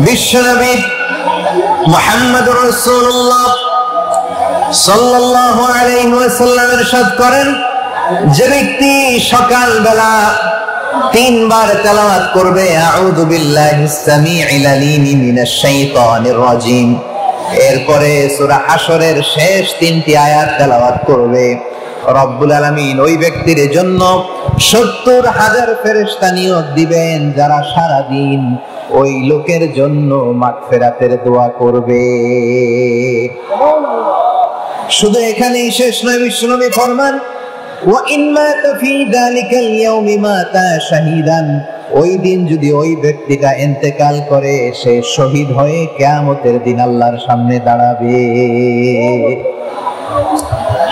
বিশ্বনবী মুহাম্মদুর রাসূলুল্লাহ সাল্লাল্লাহু আলাইহি ওয়াসাল্লাম ইরশাদ করেন, যে ব্যক্তি সকালবেলা তিনবার তেলাওয়াত করবে আউযু বিল্লাহিস সামিউল আলিম মিনাশ শাইতানির রাজিম, এরপরে সূরা হাশরের শেষ তিনটি আয়াত তেলাওয়াত করবে, রব্বুল আলামিন ওই ব্যক্তির জন্য ৭০,০০০ ফেরেশতা নিয়োগ দিবেন যারা সারা দিন ওই লোকের জন্য মাগফিরাতের দোয়া করবে। শুধু এখানেই শেষ নয়, বিশ্বনবী ফরমান ওয়া ইন মাতা ফি যালিকাল ইয়াউমি মাতা শাহীদান, ওই দিন যদি ওই ব্যক্তিটা ইন্তেকাল করে সে শহীদ হয়ে কিয়ামতের দিন আল্লাহর সামনে দাঁড়াবে।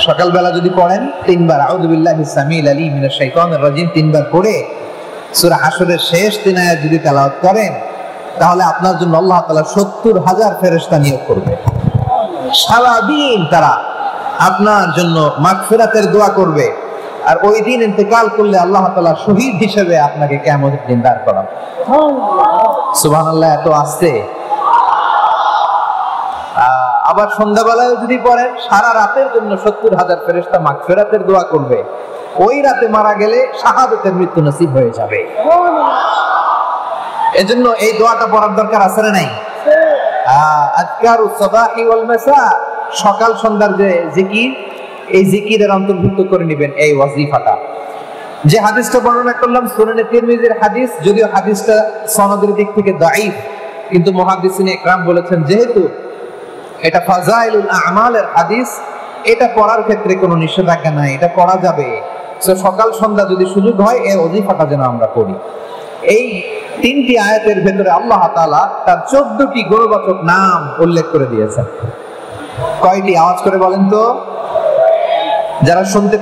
সকালবেলা যদি পড়েন তিনবার আউযু বিল্লাহিস সামিউল আলিম মিনাশ শাইতানির রাজিম তিনবার পড়ে সূরা হাশরের শেষ তিন আয়াত যদি তেলাওয়াত করেন, তাহলে আপনার জন্য আল্লাহ তাআলা ৭০,০০০ ফেরেশতা নিয়োগ করবে। সারা দিন তারা আপনার জন্য মাগফিরাতের দোয়া করবে, আর ওই দিন ইন্তেকাল করলে আল্লাহ তাআলা শহীদ হিসেবে আপনাকে কিয়ামতের দিন দাঁড় করাবেন। সুবহানাল্লাহ, এত আসছে। আবার সন্ধ্যাবেলায় যদি পড়েন, সারা রাতের জন্য ৭০,০০০ ফেরেশতা মাগফিরাতের দোয়া করবে। ওই রাতে মারা গেলে শাহাদাতের মৃত্যু নসিব হয়ে যাবে। এজন্য এই দোয়াটা পড়ার দরকার আছে না নাই? আযকারুস সাবাহি ওয়াল মাসা, সকাল সন্ধ্যার যে জিকির, এই জিকিরের অন্তর্ভুক্ত করে নেবেন এই ওয়াজিফাটা। যে হাদিসটা বর্ণনা করলাম সুনানে তিরমিজির হাদিস, যদিও হাদিসটা সনদের দিক থেকে দাঈফ, কিন্তু মুহাদ্দিসিনে ইকরাম বলেছেন যেহেতু এটা ফাযাইলুল আ'মালের হাদিস, এটা পড়ার ক্ষেত্রে কোনো নিষেধাজ্ঞা নাই, এটা পড়া যাবে। সকাল সন্ধ্যা যদি সুযোগ হয় এই ওয়াজিফাটা যেন আমরা পড়ি। এই তিনটি আয়াতের ভেতরে আল্লাহ তাআলা তার 14টি গুণবাচক নাম উল্লেখ করে দিয়েছেন। কয়টি? আওয়াজ করে বলেন তো, যারা শুনতে